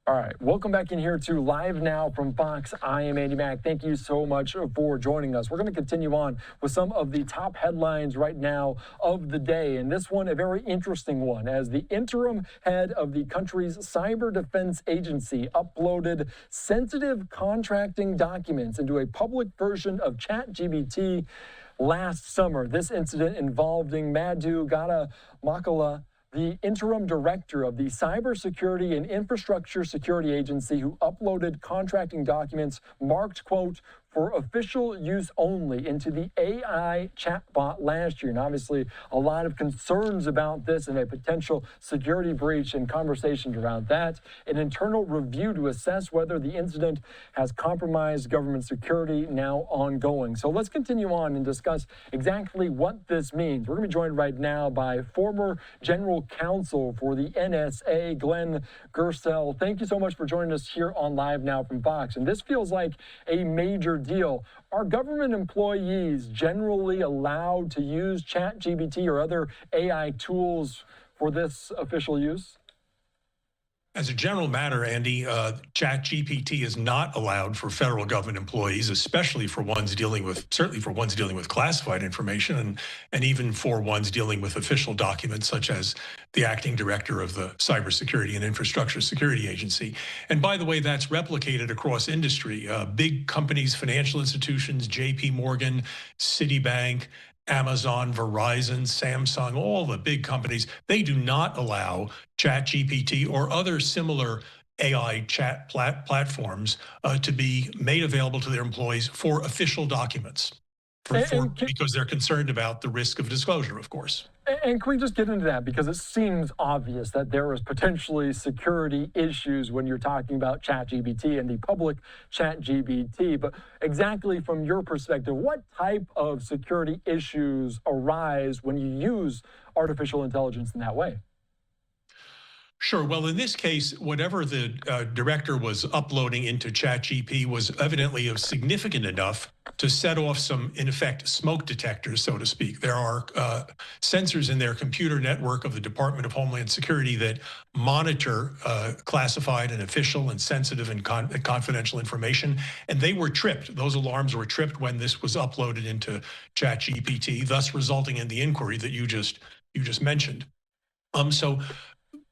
All right, welcome back in here to Live Now from Fox. I am Andy Mack. Thank you so much for joining us. We're going to continue on with some of the top headlines right now of the day. And this one, a very interesting one, as the interim head of the country's cyber defense agency uploaded sensitive contracting documents into a public version of ChatGPT last summer. This incident involving Madhu Gottumukkala, the interim director of the Cybersecurity and Infrastructure Security Agency, who uploaded contracting documents marked, quote, for official use only into the AI chatbot last year. And obviously, a lot of concerns about this and a potential security breach and conversations around that. An internal review to assess whether the incident has compromised government security now ongoing. So let's continue on and discuss exactly what this means. We're going to be joined right now by former General Counsel for the NSA, Glenn Gerstell. Thank you so much for joining us here on Live Now from Fox. And this feels like a major deal. Are government employees generally allowed to use ChatGPT or other AI tools for this official use? As a general matter, Andy, ChatGPT is not allowed for federal government employees, especially for ones dealing with, certainly for ones dealing with classified information, and even for ones dealing with official documents, such as the acting director of the Cybersecurity and Infrastructure Security Agency. And by the way, that's replicated across industry. Big companies, financial institutions, JP Morgan, Citibank, Amazon, Verizon, Samsung, all the big companies, they do not allow ChatGPT or other similar AI chat platforms to be made available to their employees for official documents, because they're concerned about the risk of disclosure, of course. And can we just get into that? Because it seems obvious that there is potentially security issues when you're talking about ChatGPT and the public ChatGPT. But exactly from your perspective, what type of security issues arise when you use artificial intelligence in that way? Sure. Well, in this case, whatever the director was uploading into ChatGPT was evidently of significant enough to set off some, in effect, smoke detectors, so to speak. There are sensors in their computer network of the Department of Homeland Security that monitor classified and official and sensitive and confidential information, and they were tripped. Those alarms were tripped when this was uploaded into ChatGPT, thus resulting in the inquiry that you just mentioned. So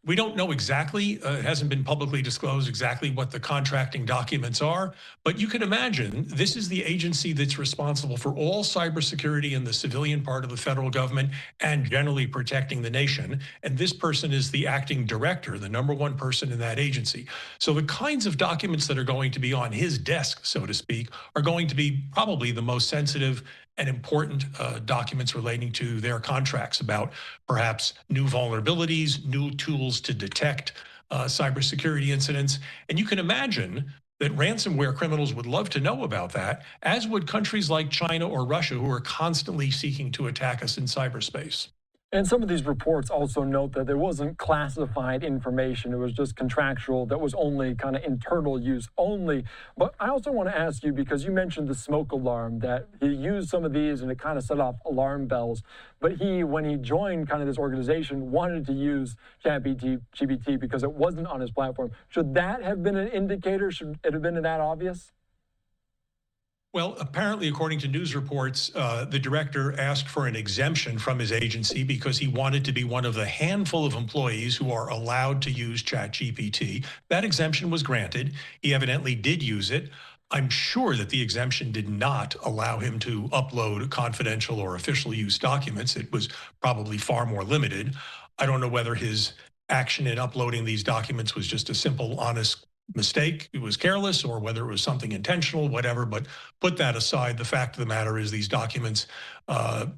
we don't know exactly, it hasn't been publicly disclosed exactly what the contracting documents are, but you can imagine this is the agency that's responsible for all cybersecurity in the civilian part of the federal government and generally protecting the nation. And this person is the acting director, the #1 person in that agency. So the kinds of documents that are going to be on his desk, so to speak, are going to be probably the most sensitive and important documents relating to their contracts about perhaps new vulnerabilities, new tools to detect cybersecurity incidents. And you can imagine that ransomware criminals would love to know about that, as would countries like China or Russia, who are constantly seeking to attack us in cyberspace. And some of these reports also note that there wasn't classified information. It was just contractual that was only kind of internal use only. But I also want to ask you, because you mentioned the smoke alarm, that he used some of these and it kind of set off alarm bells. But when he joined kind of this organization, wanted to use ChatGPT because it wasn't on his platform. Should that have been an indicator? Should it have been that obvious? Well, apparently, according to news reports, the director asked for an exemption from his agency because he wanted to be one of the handful of employees who are allowed to use ChatGPT. That exemption was granted. He evidently did use it. I'm sure that the exemption did not allow him to upload confidential or official use documents. It was probably far more limited. I don't know whether his action in uploading these documents was just a simple, honest mistake, it was careless, or whether it was something intentional, whatever. But put that aside, the fact of the matter is these documents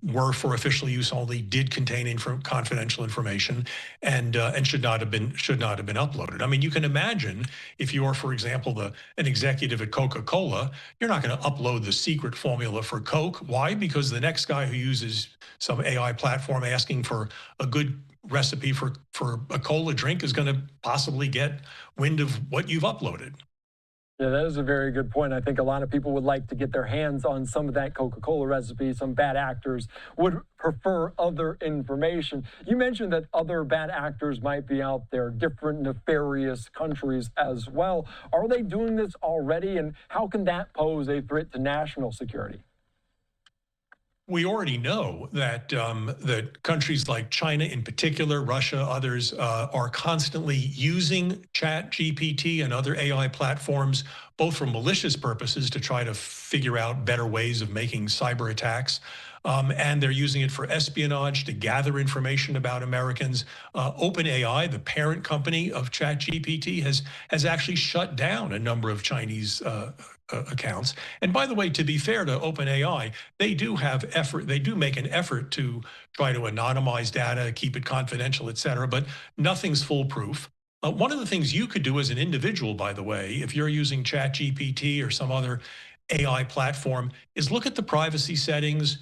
were for official use only, did contain confidential information, and should not have been uploaded. I mean, you can imagine if you are, for example, an executive at Coca-Cola, you're not going to upload the secret formula for Coke. Why? Because the next guy who uses some AI platform asking for a good recipe for a cola drink is going to possibly get wind of what you've uploaded. Yeah, that is a very good point. I think a lot of people would like to get their hands on some of that Coca-Cola recipe. Some bad actors would prefer other information. You mentioned that other bad actors might be out there, different nefarious countries as well. Are they doing this already? And how can that pose a threat to national security? We already know that that countries like China, in particular, Russia, others, are constantly using ChatGPT and other AI platforms, both for malicious purposes to try to figure out better ways of making cyber attacks. And they're using it for espionage to gather information about Americans. OpenAI, the parent company of ChatGPT, has actually shut down a number of Chinese accounts. And by the way, to be fair to OpenAI, they do have effort. They do make an effort to try to anonymize data, keep it confidential, et cetera, but nothing's foolproof. One of the things you could do as an individual, by the way, if you're using ChatGPT or some other AI platform, is look at the privacy settings,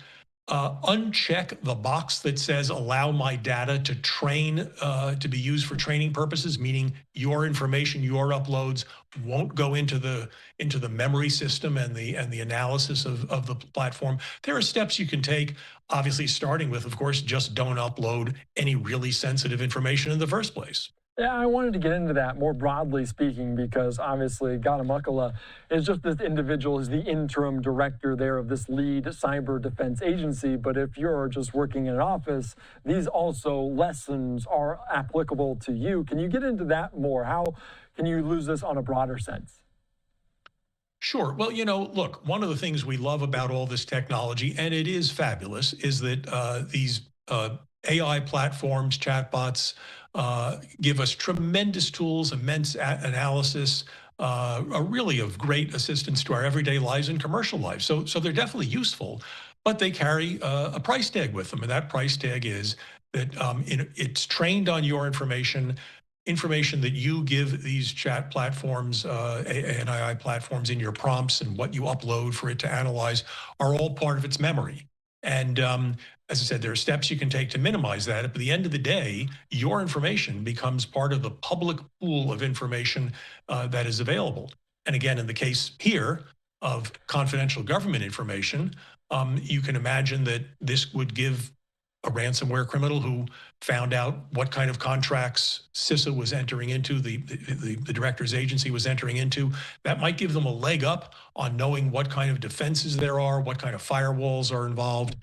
uncheck the box that says allow my data to train to be used for training purposes, meaning your information, your uploads won't go into the memory system and the analysis of the platform. There are steps you can take, obviously starting with, of course, just don't upload any really sensitive information in the first place. Yeah, I wanted to get into that more broadly speaking, because obviously Gottumukkala is just this individual, is the interim director there of this lead cyber defense agency. But if you're just working in an office, these also lessons are applicable to you. Can you get into that more? How can you use this on a broader sense? Sure. Well, look, one of the things we love about all this technology, and it is fabulous, is that these AI platforms, chatbots, give us tremendous tools, immense analysis, are really of great assistance to our everyday lives and commercial lives. So they're definitely useful, but they carry a price tag with them. And that price tag is that it's trained on your information that you give these chat platforms and AI platforms in your prompts, and what you upload for it to analyze are all part of its memory. And as I said, there are steps you can take to minimize that. At the end of the day, your information becomes part of the public pool of information that is available. And again, in the case here of confidential government information, you can imagine that this would give a ransomware criminal who found out what kind of contracts CISA was entering into, the director's agency was entering into. That might give them a leg up on knowing what kind of defenses there are, what kind of firewalls are involved,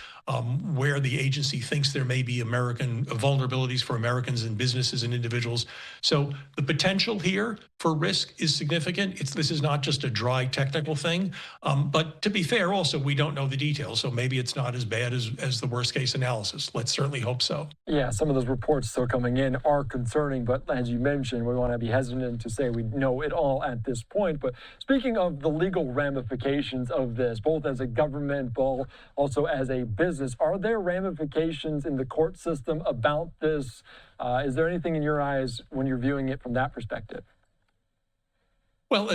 where the agency thinks there may be American vulnerabilities for Americans and businesses and individuals. So the potential here for risk is significant. This is not just a dry technical thing, but to be fair, also, we don't know the details. So maybe it's not as bad as the worst case analysis. Let's certainly hope so. Yeah, some of those reports still coming in are concerning, but as you mentioned, we want to be hesitant to say we know it all at this point. But speaking of the legal ramifications of this, both as a government, but also as a business, are there ramifications in the court system about this? Is there anything in your eyes when you're viewing it from that perspective? Well,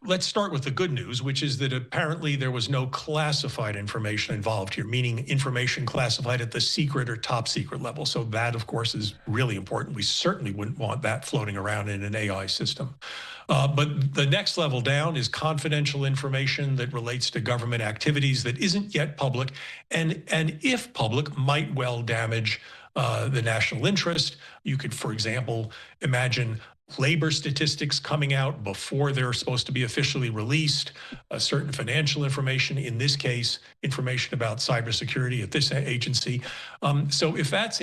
let's start with the good news, which is that apparently there was no classified information involved here, meaning information classified at the secret or top secret level. So that, of course, is really important. We certainly wouldn't want that floating around in an AI system. But the next level down is confidential information that relates to government activities that isn't yet public, and if public, might well damage the national interest. You could, for example, imagine labor statistics coming out before they're supposed to be officially released, certain financial information, in this case, information about cybersecurity at this agency. So if that's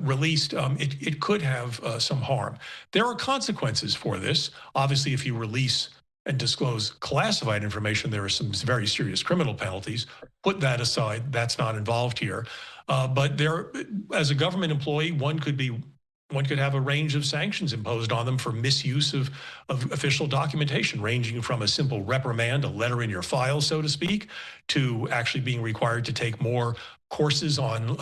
released, it could have some harm. There are consequences for this. Obviously, if you release and disclose classified information, there are some very serious criminal penalties. Put that aside, that's not involved here. But as a government employee, one could have a range of sanctions imposed on them for misuse of official documentation, ranging from a simple reprimand, a letter in your file, so to speak, to actually being required to take more courses on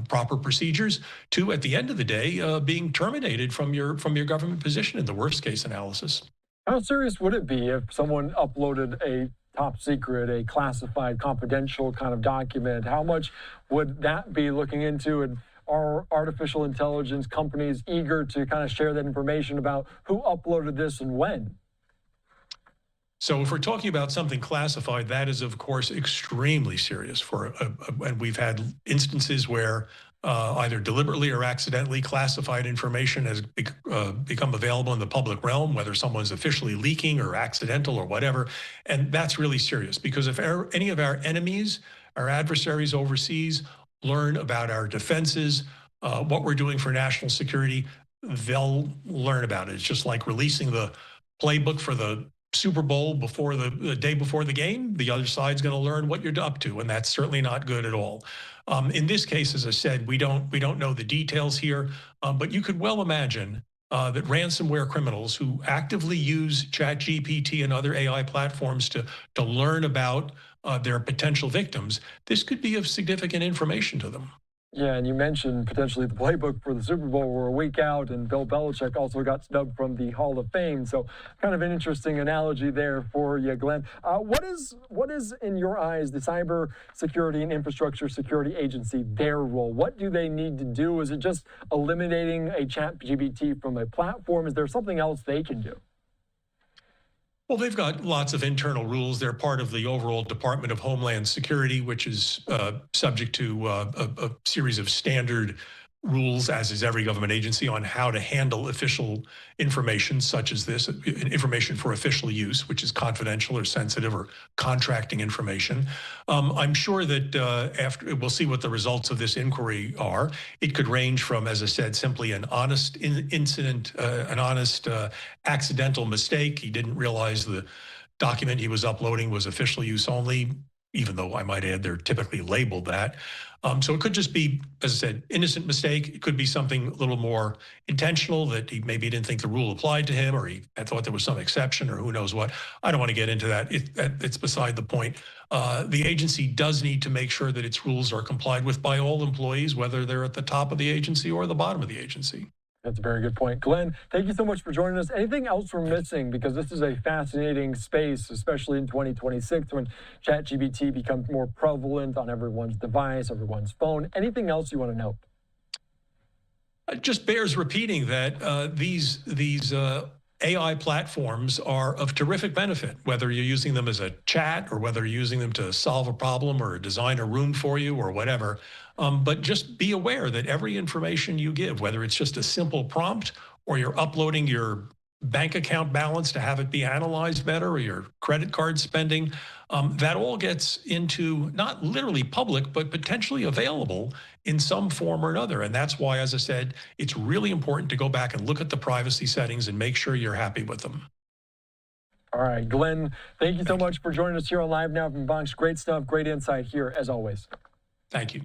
proper procedures, to, at the end of the day, being terminated from your government position in the worst case analysis. How serious would it be if someone uploaded a top secret, a classified, confidential kind of document? How much would that be looking into? And are artificial intelligence companies eager to kind of share that information about who uploaded this and when? So if we're talking about something classified, that is, of course, extremely serious. And we've had instances where either deliberately or accidentally classified information has become available in the public realm, whether someone's officially leaking or accidental or whatever. And that's really serious because if any of our enemies, our adversaries overseas, learn about our defenses, what we're doing for national security, they'll learn about it. It's just like releasing the playbook for the Super Bowl before the day before the game. The other side's going to learn what you're up to, and that's certainly not good at all. In this case, as I said, we don't know the details here, but you could well imagine that ransomware criminals who actively use ChatGPT and other AI platforms to learn about their potential victims, this could be of significant information to them. Yeah, and you mentioned potentially the playbook for the Super Bowl. We're a week out, and Bill Belichick also got snubbed from the Hall of Fame. So, kind of an interesting analogy there for you, Glenn. What is, in your eyes, the Cybersecurity and Infrastructure Security Agency, their role? What do they need to do? Is it just eliminating a ChatGPT from a platform? Is there something else they can do? Well, they've got lots of internal rules. They're part of the overall Department of Homeland Security, which is subject to a series of standard rules, as is every government agency, on how to handle official information such as this, information for official use, which is confidential or sensitive or contracting information. I'm sure that after we'll see what the results of this inquiry are. It could range from, as I said, simply an honest incident, an honest accidental mistake. He didn't realize the document he was uploading was official use only, even though I might add they're typically labeled that. So it could just be, as I said, innocent mistake. It could be something a little more intentional, that he maybe didn't think the rule applied to him, or he had thought there was some exception, or who knows what. I don't want to get into that. It's beside the point. The agency does need to make sure that its rules are complied with by all employees, whether they're at the top of the agency or the bottom of the agency. That's a very good point. Glenn, thank you so much for joining us. Anything else we're missing? Because this is a fascinating space, especially in 2026 when ChatGPT becomes more prevalent on everyone's device, everyone's phone. Anything else you want to note? It just bears repeating that these AI platforms are of terrific benefit, whether you're using them as a chat or whether you're using them to solve a problem or design a room for you or whatever. But just be aware that every information you give, whether it's just a simple prompt or you're uploading your bank account balance to have it be analyzed better, or your credit card spending, that all gets into not literally public, but potentially available in some form or another. And that's why, as I said, it's really important to go back and look at the privacy settings and make sure you're happy with them. All right, Glenn, thank you so much for joining us here on Live Now from Vox. Great stuff, great insight here, as always. Thank you.